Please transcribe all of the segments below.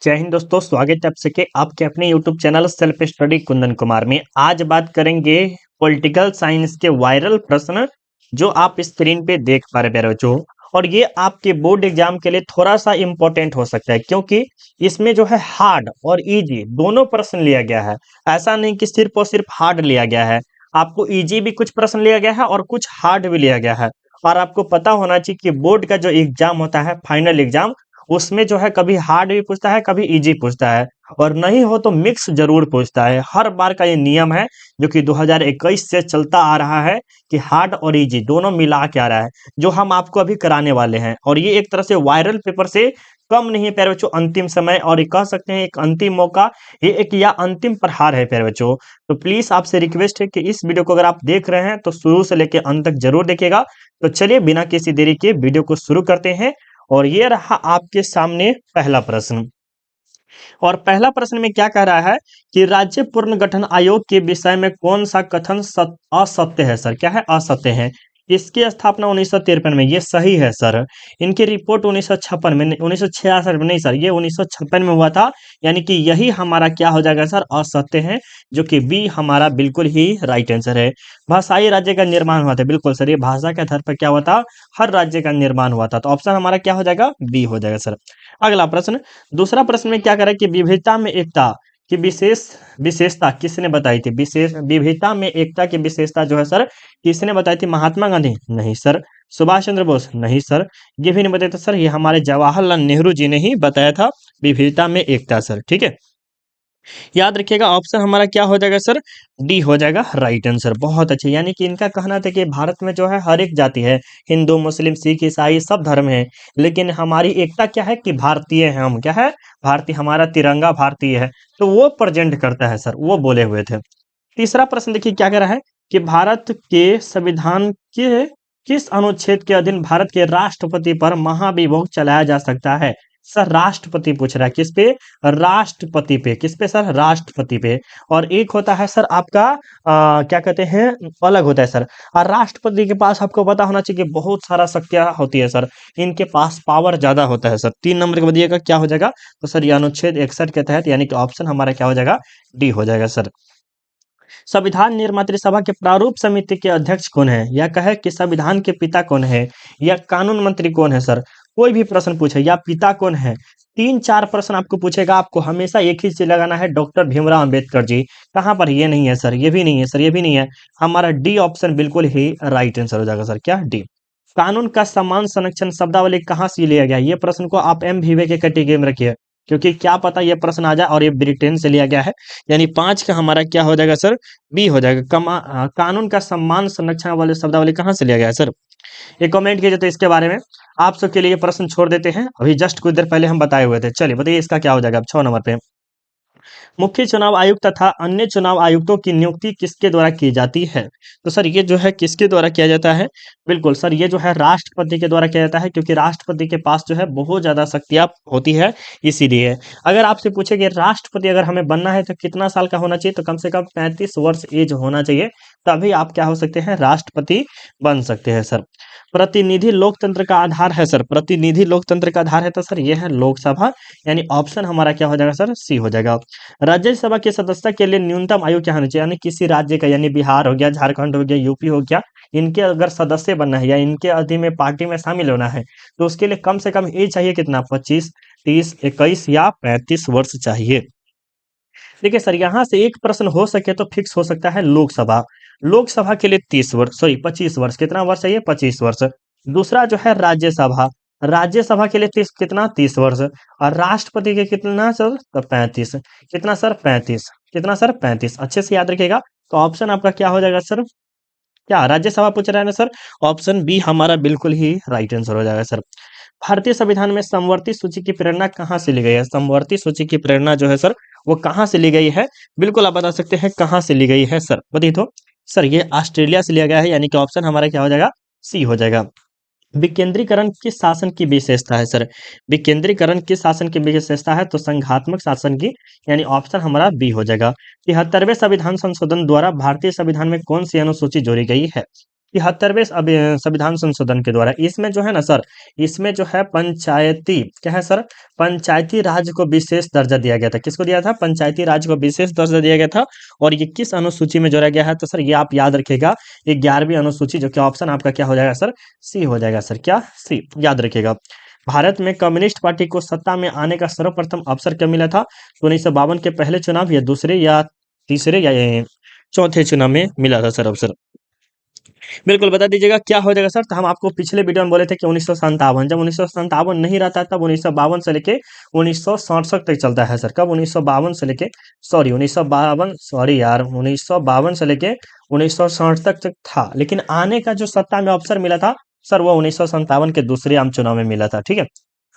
जय हिंद दोस्तों, स्वागत है आप सबके आपके अपने YouTube channel self study Kundan Kumar में। आज बात करेंगे पॉलिटिकल साइंस के वायरल प्रश्न जो आप स्क्रीन पे देख पा रहे हैं बच्चों। और ये आपके बोर्ड एग्जाम के लिए थोड़ा सा इम्पोर्टेंट हो सकता है, क्योंकि इसमें जो है हार्ड और इजी दोनों प्रश्न लिया गया है। ऐसा नहीं कि सिर्फ और सिर्फ हार्ड लिया गया है, आपको इजी भी कुछ प्रश्न लिया गया है और कुछ हार्ड भी लिया गया है। और आपको पता होना चाहिए कि बोर्ड का जो एग्जाम होता है, फाइनल एग्जाम, उसमें जो है कभी हार्ड भी पूछता है, कभी इजी पूछता है, और नहीं हो तो मिक्स जरूर पूछता है। हर बार का ये नियम है जो कि 2021 से चलता आ रहा है कि हार्ड और इजी दोनों मिला के आ रहा है, जो हम आपको अभी कराने वाले हैं। और ये एक तरह से वायरल पेपर से कम नहीं है प्यारे बच्चों, अंतिम समय और ये कह सकते हैं एक अंतिम मौका, ये एक या अंतिम प्रहार है प्यारे बच्चों। तो प्लीज आपसे रिक्वेस्ट है कि इस वीडियो को अगर आप देख रहे हैं तो शुरू से लेकर अंत तक जरूर देखिएगा। तो चलिए बिना किसी देरी के वीडियो को शुरू करते हैं। और ये रहा आपके सामने पहला प्रश्न। और पहला प्रश्न में क्या कह रहा है कि राज्य पुनर्गठन आयोग के विषय में कौन सा कथन असत्य है सर? क्या है? असत्य है। इसकी स्थापना 1953 में, ये सही है सर। इनकी रिपोर्ट 1956 में, 1966 में नहीं सर, ये 1956 में हुआ था। यानी कि यही हमारा क्या हो जाएगा सर? असत्य है, जो कि बी हमारा बिल्कुल ही राइट आंसर है। भाषाई राज्य का निर्माण हुआ था, बिल्कुल सर, ये भाषा के आधार पर क्या हुआ था? हर राज्य का निर्माण हुआ था। तो ऑप्शन हमारा क्या हो जाएगा? बी हो जाएगा सर। अगला प्रश्न, दूसरा प्रश्न में क्या करें कि विविधता में एकता की विशेषता किसने बताई थी? विविधता में एकता की विशेषता जो है सर, किसने बताई थी? महात्मा गांधी? नहीं सर। सुभाष चंद्र बोस? नहीं सर। ये भी नहीं बताया था सर, ये हमारे जवाहरलाल नेहरू जी ने ही बताया था विविधता में एकता सर। ठीक है, याद रखिएगा ऑप्शन हमारा क्या हो जाएगा सर? डी हो जाएगा राइट आंसर। बहुत अच्छे। यानी कि इनका कहना था कि भारत में जो है हर एक जाति है, हिंदू मुस्लिम सिख ईसाई सब धर्म है, लेकिन हमारी एकता क्या है कि भारतीय है हम। क्या है? भारतीय, हमारा तिरंगा भारतीय है। तो वो प्रेजेंट करता है सर, वो बोले हुए थे। तीसरा प्रश्न देखिए क्या कह रहा है कि भारत के संविधान के किस अनुच्छेद के अधीन भारत के राष्ट्रपति पर महाभियोग चलाया जा सकता है? सर राष्ट्रपति पूछ रहा है, किस पे? राष्ट्रपति पे। किस पे सर? राष्ट्रपति पे। और एक होता है सर आपका क्या कहते हैं, अलग होता है सर। और राष्ट्रपति के पास आपको पता होना चाहिए कि बहुत सारा शक्तियां होती है सर, इनके पास पावर ज्यादा होता है सर। 3 नंबर का बताइएगा क्या हो जाएगा? तो सर ये अनुच्छेद 61 के तहत, यानी कि ऑप्शन हमारा क्या हो जाएगा? डी हो जाएगा सर। संविधान निर्मात्री सभा के प्रारूप समिति के अध्यक्ष कौन है? या कहे कि संविधान के पिता कौन है, या कानून मंत्री कौन है सर? कोई भी प्रश्न पूछे, या पिता कौन है, 3-4 प्रश्न आपको पूछेगा, आपको हमेशा एक ही चीज लगाना है, डॉक्टर भीमराव अंबेडकर जी। कहाँ पर? ये नहीं है सर, ये भी नहीं है सर, ये भी नहीं है। हमारा डी ऑप्शन बिल्कुल ही राइट आंसर हो जाएगा सर। क्या? डी। कानून का समान संरक्षण शब्दावली कहाँ से लिया गया? ये प्रश्न को आप MVV के कैटेगरी में रखिए, क्योंकि क्या पता ये प्रश्न आ जाए, और ये ब्रिटेन से लिया गया है। यानी 5 का हमारा क्या हो जाएगा सर? बी हो जाएगा। कानून का सम्मान संरक्षण वाले शब्दावली कहाँ से लिया गया है सर? ये कमेंट कीजिए तो इसके बारे में आप सबके लिए ये प्रश्न छोड़ देते हैं, अभी जस्ट कुछ देर पहले हम बताए हुए थे। चलिए बताइए इसका क्या हो जाएगा अब 6 नंबर पे। मुख्य चुनाव आयुक्त तथा अन्य चुनाव आयुक्तों की नियुक्ति किसके द्वारा की जाती है? तो सर ये जो है किसके द्वारा किया जाता है? बिल्कुल सर, ये जो है राष्ट्रपति के द्वारा किया जाता है, क्योंकि राष्ट्रपति के पास जो है बहुत ज्यादा शक्तियां होती है, इसीलिए। अगर आपसे पूछे कि राष्ट्रपति अगर हमें बनना है तो कितना साल का होना चाहिए, तो कम से कम 35 वर्ष एज होना चाहिए, तभी आप क्या हो सकते हैं? राष्ट्रपति बन सकते हैं सर। प्रतिनिधि लोकतंत्र का आधार है सर, प्रतिनिधि लोकतंत्र का आधार है तो सर ये है लोकसभा। यानी ऑप्शन हमारा क्या हो जाएगा सर? सी हो जाएगा। राज्यसभा के सदस्य के लिए न्यूनतम आयु क्या होनी चाहिए? यानी किसी राज्य का, यानी बिहार हो गया, झारखंड हो गया, यूपी हो गया, इनके अगर सदस्य बनना है या इनके अधीन में पार्टी में शामिल होना है, तो उसके लिए कम से कम एज चाहिए कितना? 25, 30, 21 या 35 वर्ष चाहिए। देखिए सर, यहाँ से एक प्रश्न हो सके तो फिक्स हो सकता है लोकसभा। लोकसभा के लिए 30 वर्ष, सॉरी 25 वर्ष। कितना वर्ष चाहिए? 25 वर्ष। दूसरा जो है राज्यसभा, राज्यसभा के लिए 30, कितना? 30 वर्ष। और राष्ट्रपति के कितना सर? तो 35। कितना सर? 35। कितना सर? 35। अच्छे से याद रखिएगा। तो ऑप्शन आपका क्या हो जाएगा सर? क्या राज्यसभा पूछ रहा है ना सर? ऑप्शन बी हमारा बिल्कुल ही राइट आंसर हो जाएगा सर। भारतीय संविधान में समवर्ती सूची की प्रेरणा कहाँ से ली गई है? समवर्ती सूची की प्रेरणा जो है सर, वो कहाँ से ली गई है? बिल्कुल आप बता सकते हैं कहाँ से ली गई है सर, बताइए तो। सर ये ऑस्ट्रेलिया से लिया गया है, यानी कि ऑप्शन हमारा क्या हो जाएगा? सी हो जाएगा। विकेंद्रीकरण किस शासन की विशेषता है सर? विकेंद्रीकरण किस शासन की विशेषता है? तो संघात्मक शासन की, यानी ऑप्शन हमारा बी हो जाएगा। 73वें संविधान संशोधन द्वारा भारतीय संविधान में कौन सी अनुसूची जोड़ी गई है? 73वें संविधान संशोधन के द्वारा। इसमें जो है ना सर, इसमें जो है पंचायती क्या है सर, पंचायती राज को विशेष दर्जा दिया गया था। किसको दिया था? पंचायती राज को विशेष दर्जा दिया गया था। और ये किस अनुसूची में जोड़ा गया है? तो सर ये आप याद रखिएगा, 11वीं अनुसूची, जो कि ऑप्शन आपका क्या हो जाएगा सर? सी हो जाएगा सर। क्या? सी याद रखिएगा। भारत में कम्युनिस्ट पार्टी को सत्ता में आने का सर्वप्रथम अवसर कब मिला था? तो 1952 के पहले चुनाव, या दूसरे, या तीसरे, या चौथे चुनाव में मिला था सर अवसर। बिल्कुल बता दीजिएगा क्या हो जाएगा सर। तो हम आपको पिछले वीडियो में बोले थे कि 1957, जब 1957 नहीं रहता तब 1952 से लेके 1967 तक चलता है सर। कब? 1952 से लेके, सॉरी 1952, सॉरी यार, 1952 से लेके 1967 तक था। लेकिन आने का जो सत्ता में अवसर मिला था सर, वो 1957 के दूसरे आम चुनाव में मिला था। ठीक है।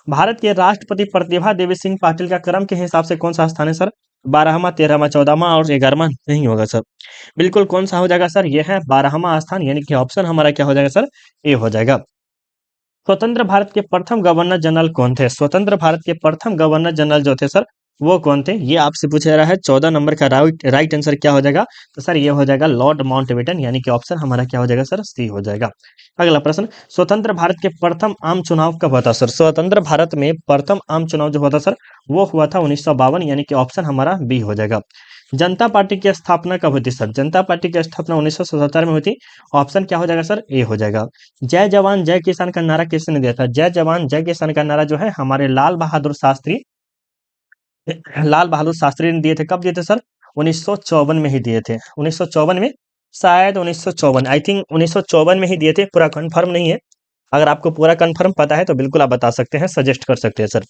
भारत के राष्ट्रपति प्रतिभा देवी सिंह पाटिल का क्रम के हिसाब से कौन सा स्थान है सर? 12वां, 13वां, 14वां और 11वां नहीं होगा सर। बिल्कुल कौन सा हो जाएगा सर? ये है 12वां स्थान, यानी कि ऑप्शन हमारा क्या हो जाएगा सर? ए हो जाएगा। स्वतंत्र भारत के प्रथम गवर्नर जनरल कौन थे? स्वतंत्र भारत के प्रथम गवर्नर जनरल जो थे सर, वो कौन थे? ये आपसे पूछा रहा है। 14 नंबर का राइट आंसर क्या हो जाएगा? तो सर ये हो जाएगा लॉर्ड माउंटबेटन, यानी कि ऑप्शन हमारा क्या हो जाएगा सर? सी हो जाएगा। अगला प्रश्न, स्वतंत्र भारत के प्रथम आम चुनाव कब हुआ था सर? स्वतंत्र भारत में प्रथम आम चुनाव जो हुआ था सर, वो हुआ था 1952, यानी कि ऑप्शन हमारा बी हो जाएगा। जनता पार्टी की स्थापना कब हुई थी सर? जनता पार्टी की स्थापना 1977 में हुई थी। ऑप्शन क्या हो जाएगा सर? ए हो जाएगा। जय जवान जय किसान का नारा किसने दिया था? जय जवान जय किसान का नारा जो है हमारे लाल बहादुर शास्त्री ने दिए थे। कब दिए थे सर? 1954 में ही दिए थे। 1954 में, शायद 1954, आई थिंक 1954 में ही दिए थे। पूरा कंफर्म नहीं है। अगर आपको पूरा कंफर्म पता है तो बिल्कुल आप बता सकते हैं, सजेस्ट कर सकते हैं सर।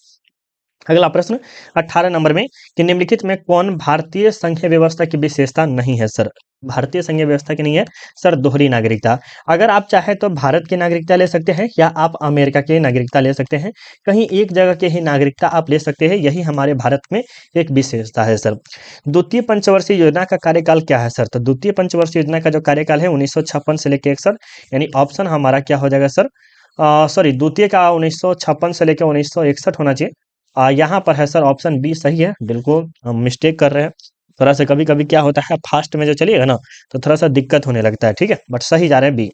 अगला प्रश्न 18 नंबर में, कि निम्नलिखित में कौन भारतीय संघीय व्यवस्था की विशेषता नहीं है सर? भारतीय संघीय व्यवस्था की नहीं है सर, दोहरी नागरिकता। अगर आप चाहे तो भारत की नागरिकता ले सकते हैं, या आप अमेरिका की नागरिकता ले सकते हैं। कहीं एक जगह की ही नागरिकता आप ले सकते हैं, यही हमारे भारत में एक विशेषता है सर। द्वितीय पंचवर्षीय योजना का कार्यकाल क्या है सर? तो द्वितीय पंचवर्षीय योजना का जो कार्यकाल है 1956 से लेकर 61, यानी ऑप्शन हमारा क्या हो जाएगा सर? सॉरी, द्वितीय का 1956 से लेकर 1961 होना चाहिए। यहाँ पर है सर ऑप्शन बी सही है। बिल्कुल हम मिस्टेक कर रहे हैं। थोड़ा सा कभी कभी क्या होता है, फास्ट में जो चलिएगा ना तो थोड़ा सा दिक्कत होने लगता है। ठीक है, बट सही जा रहे हैं, बी।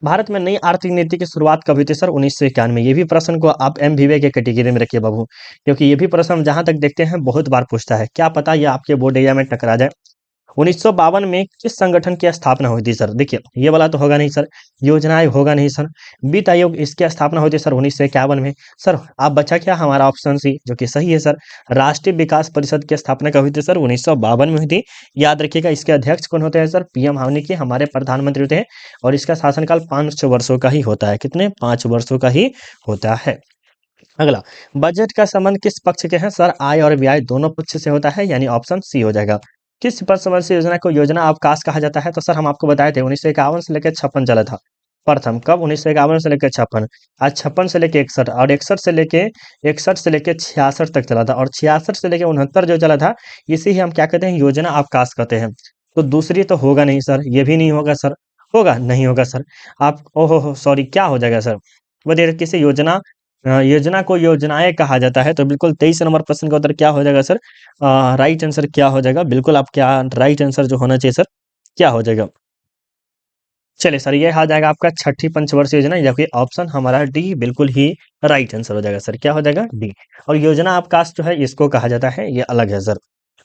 भारत में नई आर्थिक नीति की शुरुआत कब हुई थी सर? 1991 में। ये भी प्रश्न को आप एमवीवे के कैटेगरी में रखिए बाबू, क्योंकि ये भी प्रश्न हम जहां तक देखते हैं बहुत बार पूछता है। क्या पता ये आपके बोर्ड एग्जाम में टकरा जाए। 1952 में किस संगठन की स्थापना हुई थी सर? देखिए ये वाला तो होगा नहीं सर, योजना आयोग होगा नहीं सर, वित्त आयोग, इसकी स्थापना हुई थी सर 1951 में। सर आप बचा क्या? हमारा ऑप्शन सी, जो कि सही है सर। राष्ट्रीय विकास परिषद की स्थापना कब हुई थी सर? 1952 में हुई थी। याद रखिएगा इसके अध्यक्ष कौन होते हैं सर? पीएम हावनी के, हमारे प्रधानमंत्री होते हैं। और इसका शासनकाल 5 वर्षों का ही होता है। कितने? 5 वर्षों का ही होता है। अगला, बजट का संबंध किस पक्ष के हैं सर? आय और व्यय दोनों पक्ष से होता है, यानी ऑप्शन सी हो जाएगा। किस पंचवर्षीय योजना को योजना अवकाश कहा जाता है? तो सर हम आपको बताए थे 1951 से लेकर 56 चला था। प्रथम कब? 1951 से लेकर 56, आज 56 से लेकर 61, और 61 से लेकर 66 तक चला था, और 66 से लेकर 69 जो चला था, इसे ही हम क्या कहते हैं? योजना अवकाश कहते हैं। तो दूसरी तो होगा नहीं सर, ये भी नहीं होगा सर। होगा? नहीं होगा सर। आप ओहो सॉरी, क्या हो जाएगा सर? वो दे किसी योजना, योजना को योजनाएं कहा जाता है। तो बिल्कुल 23 नंबर प्रश्न का उत्तर क्या हो जाएगा सर? राइट आंसर क्या हो जाएगा? बिल्कुल आप क्या राइट आंसर जो होना चाहिए सर, क्या हो जाएगा? चलिए सर, ये आ जाएगा आपका छठी पंचवर्षीय योजना, जबकि ऑप्शन हमारा डी बिल्कुल ही राइट आंसर हो जाएगा सर। क्या हो जाएगा? डी। और योजना अवकाश जो है इसको कहा जाता है, ये अलग है सर।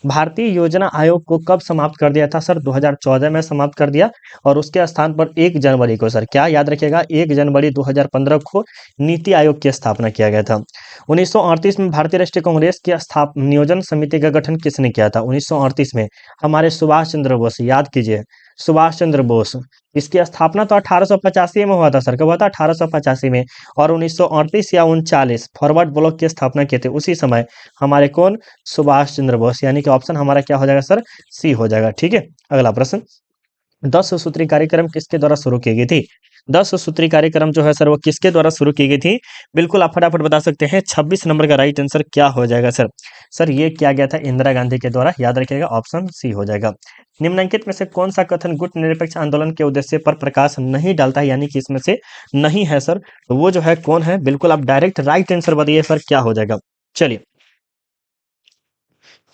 भारतीय योजना आयोग को कब समाप्त कर दिया था सर? 2014 में समाप्त कर दिया, और उसके स्थान पर 1 जनवरी को सर, क्या याद रखिएगा, 1 जनवरी 2015 को नीति आयोग की स्थापना किया गया था। 1938 में भारतीय राष्ट्रीय कांग्रेस की नियोजन समिति का गठन किसने किया था? 1938 में हमारे सुभाष चंद्र बोस, याद कीजिए, सुभाष चंद्र बोस। इसकी स्थापना तो 1885 में हुआ था सर। कब हुआ था? 1885 में। और 1938 या 39 फॉरवर्ड ब्लॉक की स्थापना किए थे उसी समय हमारे कौन? सुभाष चंद्र बोस, यानी कि ऑप्शन हमारा क्या हो जाएगा सर? सी हो जाएगा। ठीक है। अगला प्रश्न, 10 सूत्री कार्यक्रम किसके द्वारा शुरू की गई थी? 10 सूत्री कार्यक्रम जो है सर, वो किसके द्वारा शुरू की गई थी? बिल्कुल आप फटाफट बता सकते हैं। 26 नंबर का राइट आंसर क्या हो जाएगा सर? सर ये किया गया था इंदिरा गांधी के द्वारा, याद रखिएगा, ऑप्शन सी हो जाएगा। निम्नलिखित में से कौन सा कथन गुट निरपेक्ष आंदोलन के उद्देश्य पर प्रकाश नहीं डालता है, यानी कि इसमें से नहीं है सर? तो वो जो है कौन है? बिल्कुल आप डायरेक्ट राइट आंसर बताइए सर, क्या हो जाएगा? चलिए,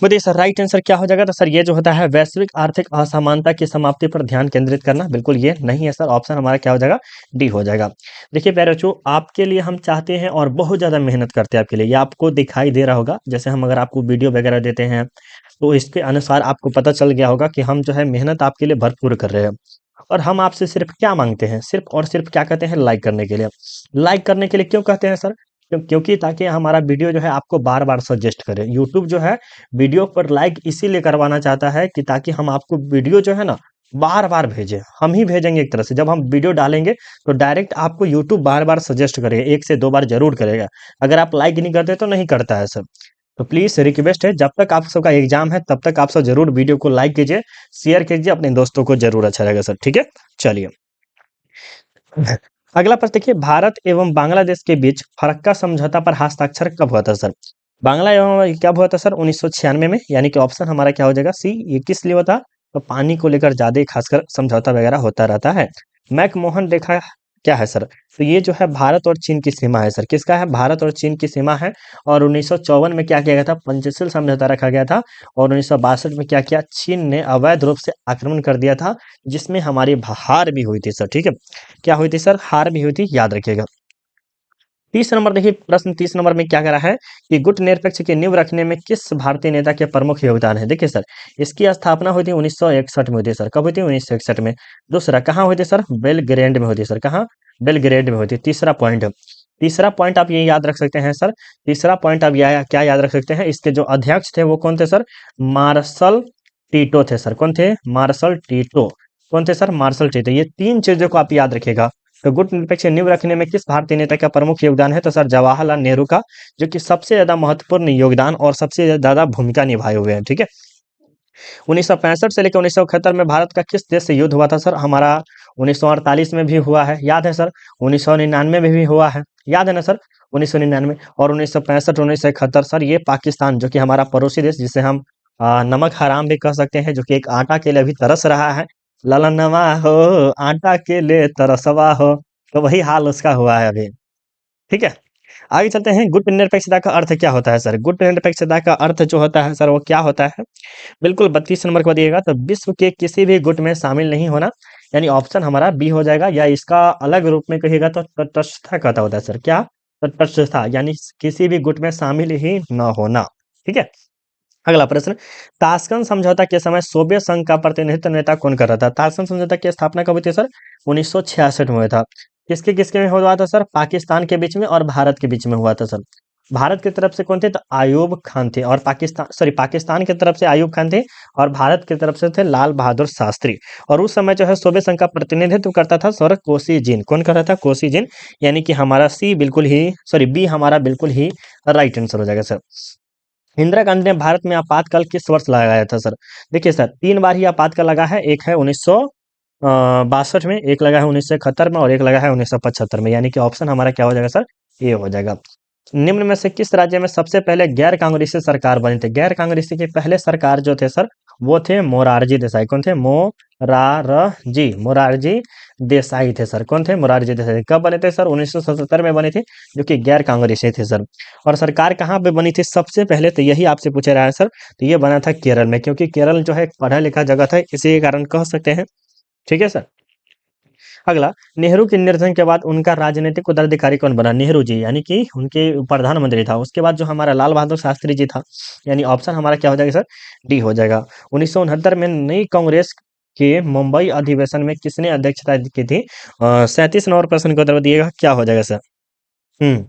बताइए सर राइट आंसर क्या हो जाएगा? तो सर ये जो होता है वैश्विक आर्थिक असमानता की समाप्ति पर ध्यान केंद्रित करना, बिल्कुल ये नहीं है सर। ऑप्शन हमारा क्या हो जाएगा? डी हो जाएगा। देखिए प्यारे बच्चों, आपके लिए हम चाहते हैं और बहुत ज़्यादा मेहनत करते हैं आपके लिए, ये आपको दिखाई दे रहा होगा। जैसे हम अगर आपको वीडियो वगैरह देते हैं, तो इसके अनुसार आपको पता चल गया होगा कि हम जो है मेहनत आपके लिए भरपूर कर रहे हैं। और हम आपसे सिर्फ क्या माँगते हैं? सिर्फ और सिर्फ क्या कहते हैं? लाइक करने के लिए। लाइक करने के लिए क्यों कहते हैं सर? क्योंकि ताकि हमारा वीडियो जो है आपको बार-बार सजेस्ट करे। यूट्यूब जो है वीडियो पर लाइक इसीलिए करवाना चाहता है कि ताकि हम आपको वीडियो जो है ना बार-बार भेजें। हम ही भेजेंगे एक तरह से। जब हम वीडियो डालेंगे तो डायरेक्ट आपको यूट्यूब बार-बार सजेस्ट करेगा, 1 से 2 बार ज़रूर करेगा। अगर आप लाइक नहीं करते तो नहीं करता है सर। तो प्लीज़ रिक्वेस्ट है, जब तक आप सबका एग्ज़ाम है तब तक आप सब ज़रूर वीडियो को लाइक कीजिए, शेयर कीजिए, अपने दोस्तों को ज़रूर अच्छा लगेगा सर, ठीक है? चलिए। अगला प्रश्न देखिए, भारत एवं बांग्लादेश के बीच फरक्का समझौता पर हस्ताक्षर कब हुआ था सर? बांग्ला एवं कब हुआ था सर? 1996 में, यानी कि ऑप्शन हमारा क्या हो जाएगा? सी। ये किस लिए हुआ था? तो पानी को लेकर ज़्यादा खासकर समझौता वगैरह होता रहता है। मैकमोहन रेखा क्या है सर? तो ये जो है भारत और चीन की सीमा है सर। किसका है? भारत और चीन की सीमा है। और 1954 में क्या किया गया था? पंचशील समझौता रखा गया था। और 1962 में क्या किया? चीन ने अवैध रूप से आक्रमण कर दिया था, जिसमें हमारी हार भी हुई थी सर, ठीक है? क्या हुई थी सर? हार भी हुई थी, याद रखिएगा। 30 नंबर देखिए, प्रश्न 30 नंबर में क्या कह रहा है कि गुट निरपेक्ष की नींव रखने में किस भारतीय नेता के प्रमुख योगदान है? देखिए सर, इसकी स्थापना हुई थी 1961 में हुई थी सर। कब हुई थी? 1961 में। दूसरा कहाँ हुई थी सर? बेलग्रेड में हुई थी सर। कहाँ? बेलग्रेड में हुई थी। तीसरा पॉइंट आप ये याद रख सकते हैं सर। तीसरा पॉइंट आप क्या याद रख सकते हैं? इसके जो अध्यक्ष थे वो कौन थे सर? मार्शल टीटो थे सर। कौन थे? Marshal Tito. कौन थे सर? Marshal Tito. ये 3 चीज़ों को आप याद रखिएगा। तो गुट निरपेक्ष नींव रखने में किस भारतीय नेता का प्रमुख योगदान है? तो सर जवाहरलाल नेहरू का, जो कि सबसे ज़्यादा महत्वपूर्ण योगदान और सबसे ज़्यादा भूमिका निभाए हुए हैं, ठीक है? 1965 से लेकर 1971 में भारत का किस देश से युद्ध हुआ था सर? हमारा 1948 में भी हुआ है, याद है सर? 1999 में भी हुआ है, याद है ना सर? 1999 और 1965, 1971 सर, ये पाकिस्तान जो कि हमारा पड़ोसी देश, जिसे हम नमक हराम भी कह सकते हैं, जो कि एक आटा के लिए अभी तरस रहा है। ललनवा हो, आटा के लिए तरसवा हो, तो वही हाल उसका हुआ है अभी, ठीक है? आगे चलते हैं, गुट निरपेक्षता का अर्थ क्या होता है सर? गुट निरपेक्षता का अर्थ जो होता है सर, वो क्या होता है? बिल्कुल 32 नंबर को दिएगा, तो विश्व के किसी भी गुट में शामिल नहीं होना, यानी ऑप्शन हमारा बी हो जाएगा। या इसका अलग रूप में कहिएगा तो तटस्थता कहता होता है सर। क्या? तटस्थता, यानी किसी भी गुट में शामिल ही न होना, ठीक है? अगला प्रश्न, ताशकंद समझौता के समय सोवियत संघ का प्रतिनिधित्व नेता कौन कर रहा था? ताशकंद समझौता की स्थापना कब हुई थी सर? 1966 में हुआ था। किसके किसके में हुआ था सर? पाकिस्तान के बीच में और भारत के बीच में हुआ था सर। भारत की तरफ से कौन थे? तो आयूब खान थे। और पाकिस्तान की तरफ से आयूब खान थे। और भारत की तरफ से थे लाल बहादुर शास्त्री। और उस समय जो है सोवियत संघ का प्रतिनिधित्व करता था सर कोसिजिन। कौन कर रहा था? कोसिजिन। यानी कि हमारा बी हमारा बिल्कुल ही राइट आंसर हो जाएगा सर। इंदिरा गांधी ने भारत में आपातकाल किस वर्ष लगाया था सर? देखिए सर, 3 बार ही आपातकाल लगा है। एक है 1962 में, एक लगा है 1971 में और एक लगा है 1975 में, यानी कि ऑप्शन हमारा क्या हो जाएगा सर? ए हो जाएगा। निम्न में से किस राज्य में सबसे पहले गैर कांग्रेसी सरकार बनी थी? गैर कांग्रेसी के पहले सरकार जो थे सर, वो थे मोरारजी देसाई। कौन थे? मोरारजी देसाई थे सर। कौन थे? मोरारजी देसाई। कब बने थे सर? 1977 में बने थे, जो कि गैर कांग्रेसी थे सर। और सरकार कहाँ पे बनी थी सबसे पहले? तो यही आपसे पूछा रहा है सर। तो ये बना था केरल में, क्योंकि केरल जो है एक पढ़ा लिखा जगह था, इसी के कारण कह सकते हैं, ठीक है सर। अगला, नेहरू के निधन के बाद उनका राजनीतिक उत्तराधिकारी कौन बना? नेहरू जी, यानी कि उनके प्रधानमंत्री था। उसके बाद जो हमारा लाल बहादुर शास्त्री जी था, यानी ऑप्शन हमारा क्या हो जाएगा सर? डी हो जाएगा। 1969 में नई कांग्रेस के मुंबई अधिवेशन में किसने अध्यक्षता की थी? 37 नंबर प्रश्न का उत्तर दिएगा, क्या हो जाएगा सर? हम्म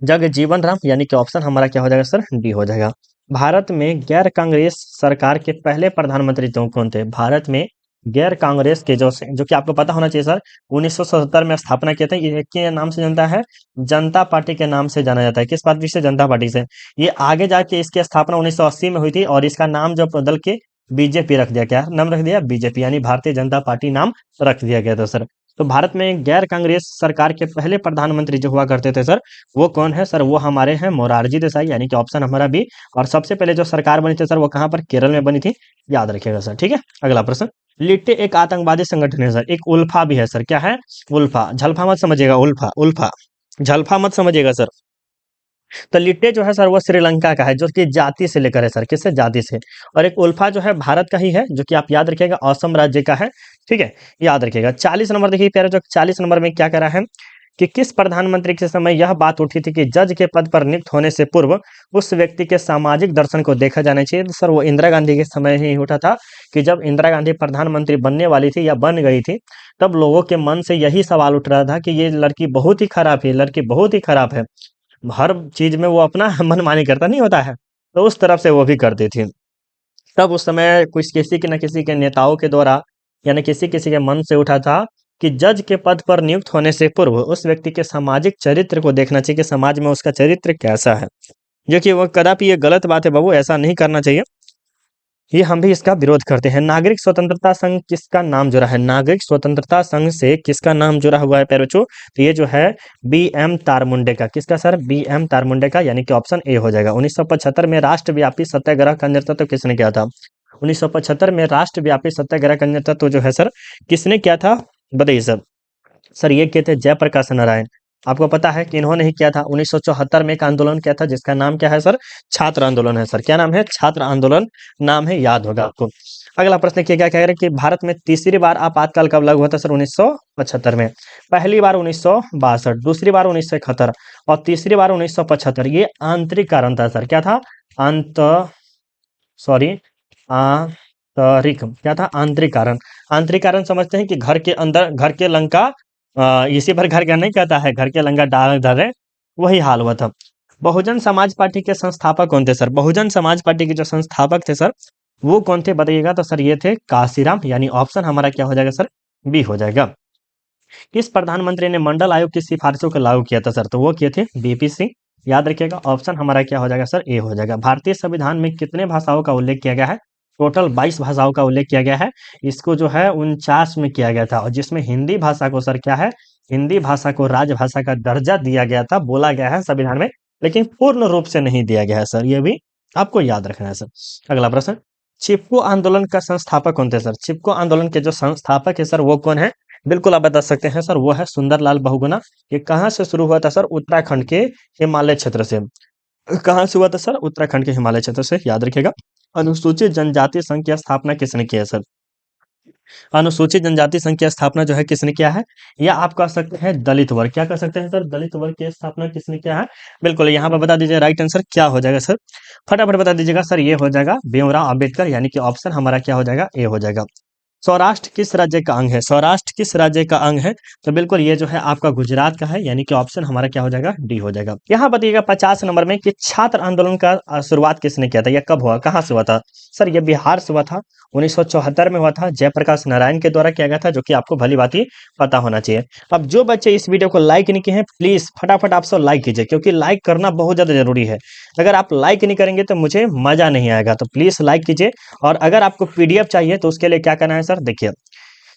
जगजीवन राम, यानी कि ऑप्शन हमारा क्या हो जाएगा सर? डी हो जाएगा। भारत में गैर कांग्रेस सरकार के पहले प्रधानमंत्री तो कौन थे? भारत में गैर कांग्रेस के जो कि आपको पता होना चाहिए सर, 1977 में स्थापना किया था। ये के नाम से जानता है? जनता पार्टी के नाम से जाना जाता है। किस पार्टी से? जनता पार्टी से। ये आगे जाके इसकी स्थापना 1980 में हुई थी और इसका नाम जो बदल के बीजेपी रख दिया। क्या नाम रख दिया? बीजेपी, यानी भारतीय जनता पार्टी नाम रख दिया गया था सर। तो भारत में गैर कांग्रेस सरकार के पहले प्रधानमंत्री जो हुआ करते थे सर, वो कौन है सर? वो हमारे हैं मोरारजी देसाई, यानी कि ऑप्शन हमारा बी। और सबसे पहले जो सरकार बनी थी सर, वो कहाँ पर? केरल में बनी थी, याद रखिएगा सर, ठीक है? अगला प्रश्न, लिट्टे एक आतंकवादी संगठन है सर, एक उल्फा भी है सर। क्या है? उल्फा। झल्फा मत समझिएगा, उल्फा उल्फा, झल्फा मत समझिएगा सर। तो लिट्टे जो है सर वो श्रीलंका का है, जो कि जाति से लेकर है सर, किससे? जाति से। और एक उल्फा जो है भारत का ही है, जो कि आप याद रखिएगा असम राज्य का है, ठीक है, याद रखिएगा। 40 नंबर देखिए प्यारे, जो 40 नंबर में क्या करा है कि किस प्रधानमंत्री के समय यह बात उठी थी कि जज के पद पर नियुक्त होने से पूर्व उस व्यक्ति के सामाजिक दर्शन को देखा जाना चाहिए? तो सर वो इंदिरा गांधी के समय ही उठा था, कि जब इंदिरा गांधी प्रधानमंत्री बनने वाली थी या बन गई थी, तब लोगों के मन से यही सवाल उठ रहा था कि ये लड़की बहुत ही खराब है, लड़की बहुत ही खराब है, हर चीज में वो अपना मनमानी करता नहीं होता है, तो उस तरफ से वो भी करती थी। तब उस समय कुछ किसी के न किसी के नेताओं के द्वारा, यानी किसी किसी के मन से उठा था कि जज के पद पर नियुक्त होने से पूर्व उस व्यक्ति के सामाजिक चरित्र को देखना चाहिए कि समाज में उसका चरित्र कैसा है, जो कि वो कदापि ये गलत बात है बाबू, ऐसा नहीं करना चाहिए। ये हम भी इसका विरोध करते हैं। नागरिक स्वतंत्रता संघ किसका नाम जुड़ा है? नागरिक स्वतंत्रता संघ से किसका नाम जुड़ा हुआ है प्यारे बच्चों? तो ये जो है बी.एम. तारमुंडे का। किसका सर? बी.एम. तारमुंडे का, यानी कि ऑप्शन ए हो जाएगा। 1975 में राष्ट्रव्यापी सत्याग्रह का नेतृत्व किसने किया था? 1975 में राष्ट्रव्यापी सत्याग्रह का नेतृत्व जो है सर किसने किया था, बताइए सर। सर ये किए थे जयप्रकाश नारायण। आपको पता है कि इन्होंने ही किया था। 1974 में एक आंदोलन किया था जिसका नाम क्या है सर? छात्र आंदोलन है सर। क्या नाम है? छात्र आंदोलन नाम है, याद होगा आपको। अगला प्रश्न क्या क्या कह रहे हैं कि भारत में तीसरी बार आपातकाल कब लागू हुआ था सर? 1975 में। पहली बार 1962, दूसरी बार 1971 और तीसरी बार 1975। ये आंतरिक कारण था सर। क्या था? अंत सॉरी आंतरिक, क्या था? आंतरिक कारण। आंतरिक कारण समझते हैं कि घर के अंदर, घर के लंका इसी पर घर का नहीं कहता है, घर के लंका डाल धरे, वही हाल हुआ था। बहुजन समाज पार्टी के संस्थापक कौन थे सर? बहुजन समाज पार्टी के जो संस्थापक थे सर वो कौन थे बताइएगा? तो सर ये थे काशीराम, यानी ऑप्शन हमारा क्या हो जाएगा सर? बी हो जाएगा। किस प्रधानमंत्री ने मंडल आयोग की सिफारिशों को लागू किया था सर? तो वो किए थे बीपी सिंह, याद रखिएगा। ऑप्शन हमारा क्या हो जाएगा सर? ए हो जाएगा। भारतीय संविधान में कितने भाषाओं का उल्लेख किया गया है? टोटल 22 भाषाओं का उल्लेख किया गया है। इसको जो है 49 में किया गया था, और जिसमें हिंदी भाषा को सर क्या है, हिंदी भाषा को राजभाषा का दर्जा दिया गया था, बोला गया है संविधान में, लेकिन पूर्ण रूप से नहीं दिया गया है सर, ये भी आपको याद रखना है सर। अगला प्रश्न, चिपको आंदोलन का संस्थापक कौन थे सर? चिपको आंदोलन के जो संस्थापक है सर वो कौन है? बिल्कुल आप बता सकते हैं सर, वो है सुंदरलाल बहुगुणा। ये कहाँ से शुरू हुआ था सर? उत्तराखंड के हिमालय क्षेत्र से। कहाँ से हुआ था सर? उत्तराखंड के हिमालय क्षेत्र से, याद रखिएगा। अनुसूचित जनजाति संघ की स्थापना किसने की है सर? अनुसूचित जनजाति संघ की स्थापना जो है किसने किया है? या आप कह सकते हैं दलित वर्ग। क्या कह सकते हैं सर? दलित वर्ग की स्थापना किसने किया है? बिल्कुल, यहाँ पर बता दीजिए राइट आंसर क्या हो जाएगा सर? फटाफट बता दीजिएगा सर। ये हो जाएगा भीमराव अंबेडकर, यानी कि ऑप्शन हमारा क्या हो जाएगा? ए हो जाएगा। सौराष्ट्र किस राज्य का अंग है? सौराष्ट्र किस राज्य का अंग है? तो बिल्कुल ये जो है आपका गुजरात का है, यानी कि ऑप्शन हमारा क्या हो जाएगा? डी हो जाएगा। यहाँ बताइएगा 50 नंबर में कि छात्र आंदोलन का शुरुआत किसने किया था या कब हुआ, कहाँ से हुआ था? सर ये बिहार से हुआ था, 1974 में हुआ था, जयप्रकाश नारायण के द्वारा किया गया था, जो कि आपको भली बात ही पता होना चाहिए। अब जो बच्चे इस वीडियो को लाइक नहीं किए हैं, प्लीज फटाफट आप सब लाइक कीजिए, क्योंकि लाइक करना बहुत ज्यादा जरूरी है। अगर आप लाइक नहीं करेंगे तो मुझे मजा नहीं आएगा, तो प्लीज लाइक कीजिए। और अगर आपको पीडीएफ चाहिए तो उसके लिए क्या करना है सर? देखिए,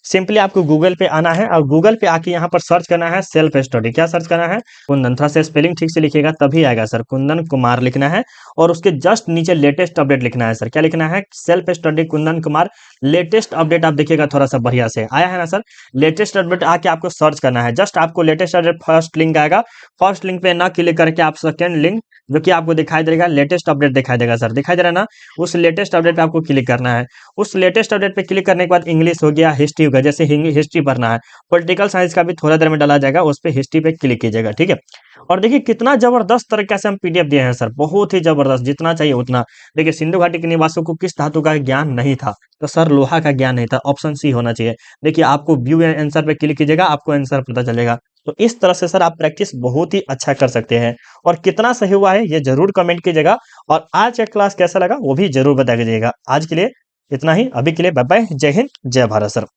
सिंपली आपको गूगल पे आना है और गूगल पे आके यहाँ पर सर्च करना है सेल्फ स्टडी। क्या सर्च करना है? कुंदन। थोड़ा सा स्पेलिंग ठीक से लिखिएगा तभी आएगा सर। कुंदन कुमार लिखना है और उसके जस्ट नीचे लेटेस्ट अपडेट लिखना है सर। क्या लिखना है? Self study Kundan Kumar latest update. आप देखिएगा थोड़ा सा बढ़िया से आया है ना सर? लेटेस्ट अपडेट आके आपको सर्च करना है। जस्ट आपको लेटेस्ट अपडेट फर्स्ट लिंक आएगा, फर्स्ट लिंक पे ना क्लिक करके आप सेकेंड लिंक जो कि आपको दिखाई देगा लेटेस्ट अपडेट दिखाई देगा सर। दिखाई दे रहा है ना? उस लेटेस्ट अपडेट पे आपको क्लिक करना है। उस लेटेस्ट अपडेट पे क्लिक करने के बाद इंग्लिश हो गया, हिस्ट्री हो गया, जैसे हिस्ट्री पढ़ना है, पॉलिटिकल साइंस का भी थोड़ा देर में डाला जाएगा, उस पे हिस्ट्री पे क्लिक कीजिएगा, ठीक है। और देखिए कितना जबरदस्त तरीके से हम पीडीएफ दिए हैं सर, बहुत ही जबरदस्त, जितना चाहिए उतना। देखिए, सिंधु घाटी के निवासियों को किस धातु का ज्ञान नहीं था? तो सर लोहा का ज्ञान नहीं था, ऑप्शन सी होना चाहिए। देखिए, आपको व्यू आंसर पे क्लिक कीजिएगा, आपको आंसर पता चलेगा। तो इस तरह से सर आप प्रैक्टिस बहुत ही अच्छा कर सकते हैं। और कितना सही हुआ है ये जरूर कमेंट कीजिएगा। और आज का क्लास कैसा लगा वो भी जरूर बता दीजिएगा। आज के लिए इतना ही, अभी के लिए बाय बाय, जय हिंद जय भारत सर।